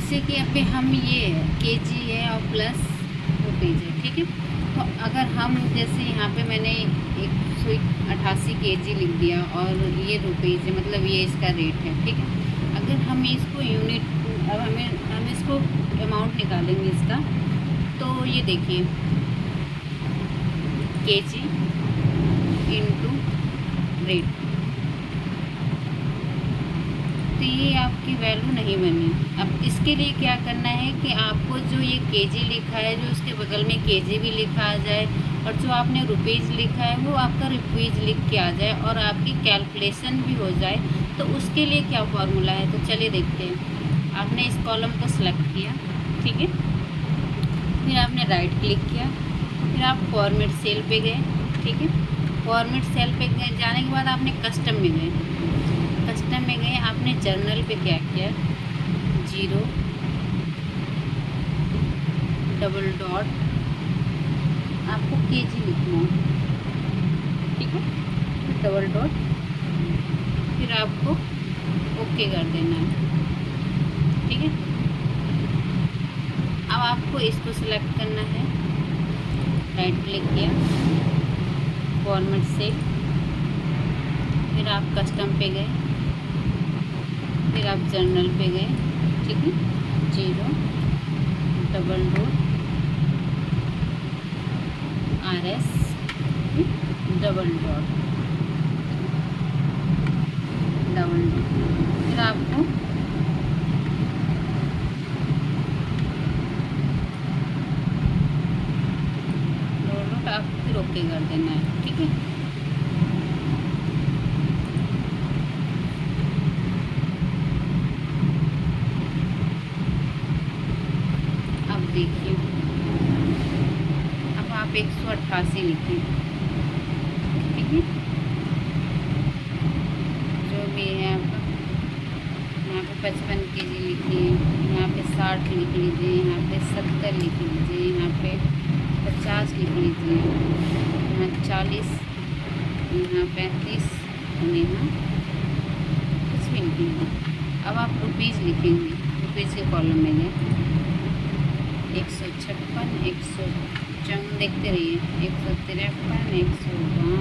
जैसे कि अभी हम ये केजी है और प्लस रुपीज़ है, ठीक है। तो अगर हम जैसे यहाँ पे मैंने 188 केजी लिख दिया और ये रुपीज़ है, मतलब ये इसका रेट है, ठीक है। अगर हम इसको यूनिट, अब हम इसको अमाउंट निकालेंगे इसका, तो ये देखिए केजी इंटू रेट, तो ये आपकी वैल्यू नहीं बनी। अब इसके लिए क्या करना है कि आपको जो ये केजी लिखा है, जो उसके बगल में केजी भी लिखा आ जाए, और जो आपने रुपीज़ लिखा है वो आपका रुपीज़ लिख के आ जाए, और आपकी कैलकुलेशन भी हो जाए। तो उसके लिए क्या फार्मूला है, तो चलिए देखते हैं। आपने इस कॉलम को सेलेक्ट किया, ठीक है, फिर आपने राइट क्लिक किया, फिर आप फॉर्मेट सेल पे गए, ठीक है। फॉर्मेट सेल पे गए जाने के बाद आपने कस्टम में गए, कस्टम में गए, आपने जर्नल पे क्या किया, 0 डबल डॉट, आपको केजी लिखना है, ठीक है, डबल डॉट, फिर आपको ओके कर देना है, ठीक है। अब आपको इसको सिलेक्ट करना है, राइट क्लिक किया, फॉर्मेट सेल, फिर आप कस्टम पे गए, फिर आप जर्नल पे गए, ठीक है, 0 double dot RS double dot, फिर आपको डबल डॉट आपको फिर ओके कर देना है, ठीक है। देखिए अब आप 188 लिखें, ठीक है, जो भी है आपका, यहाँ पे 55 केजी लिखिए, यहाँ पे 60 लिख लीजिए, यहाँ पे 70 लिख लीजिए, यहाँ पे 50 लिख लीजिए, यहाँ 40, यहाँ 35 और यहाँ कुछ भी लिखेंगे। अब आप रुपीज़ लिखेंगे, रुपीज़ के कॉलम में गए, 156, 154, देखते रहिए, 153, 152,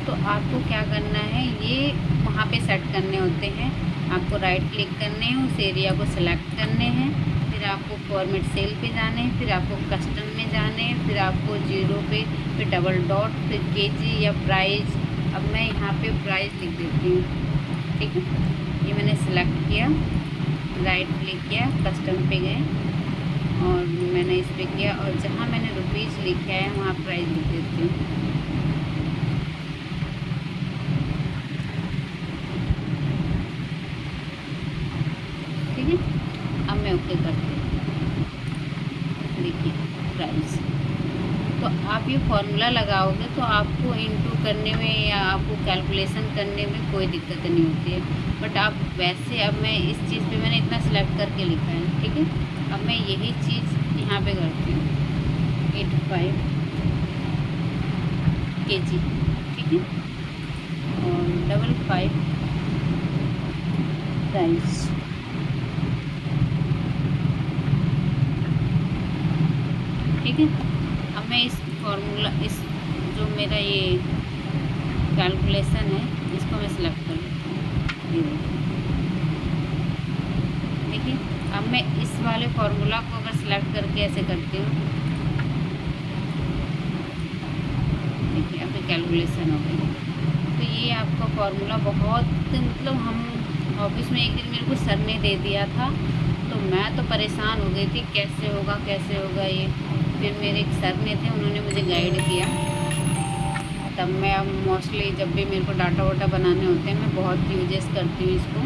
तो आपको क्या करना है, ये वहाँ पे सेट करने होते हैं। आपको राइट क्लिक करने हैं, उस एरिया को सिलेक्ट करने हैं, फिर आपको फॉर्मेट सेल पे जाने हैं, फिर आपको कस्टम में जाने हैं, फिर आपको 0 पे, फिर डबल डॉट, फिर केजी या प्राइस। अब मैं यहाँ पे प्राइस लिख देती हूँ, ठीक है। ये मैंने सेलेक्ट किया, राइट क्लिक किया, कस्टम पे गए और मैंने इस पर किया, और जहाँ मैंने रुपीज़ लिखा है वहाँ प्राइस लिख देती हूँ, ठीक है। अब मैं ओके करती हूँ, देखिए प्राइस। तो आप ये फॉर्मूला लगाओगे तो आपको इंटू करने में या आपको कैलकुलेशन करने में कोई दिक्कत नहीं होती है। बट आप वैसे, अब मैं इस चीज़ पे मैंने इतना सेलेक्ट करके लिखा है, ठीक है। अब मैं यही चीज़ यहाँ पे करती हूँ, 85 केजी, ठीक है, और 55 प्राइस, ठीक है। अब मैं इस फॉर्मूला, इस जो मेरा ये कैलकुलेशन है, इसको मैं सिलेक्ट कर लेती हूँ, देखिए। अब मैं इस वाले फार्मूला को अगर सिलेक्ट करके ऐसे करती हूँ, देखिए अब कैलकुलेशन हो गई। तो ये आपका फार्मूला बहुत, मतलब हम ऑफिस में एक दिन मेरे को सर ने दे दिया था, तो मैं तो परेशान हो गई थी, कैसे होगा ये। फिर मेरे एक सर ने थे, उन्होंने मुझे गाइड किया। तब मैं अब मोस्टली जब भी मेरे को डाटा वाटा बनाने होते हैं, मैं बहुत यूजेस करती हूँ इसको,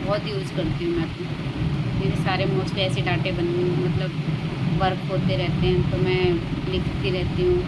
बहुत यूज़ करती हूँ मैं तो। मेरे सारे मोस्टली ऐसे डाटे मतलब वर्क होते रहते हैं, तो मैं लिखती रहती हूँ।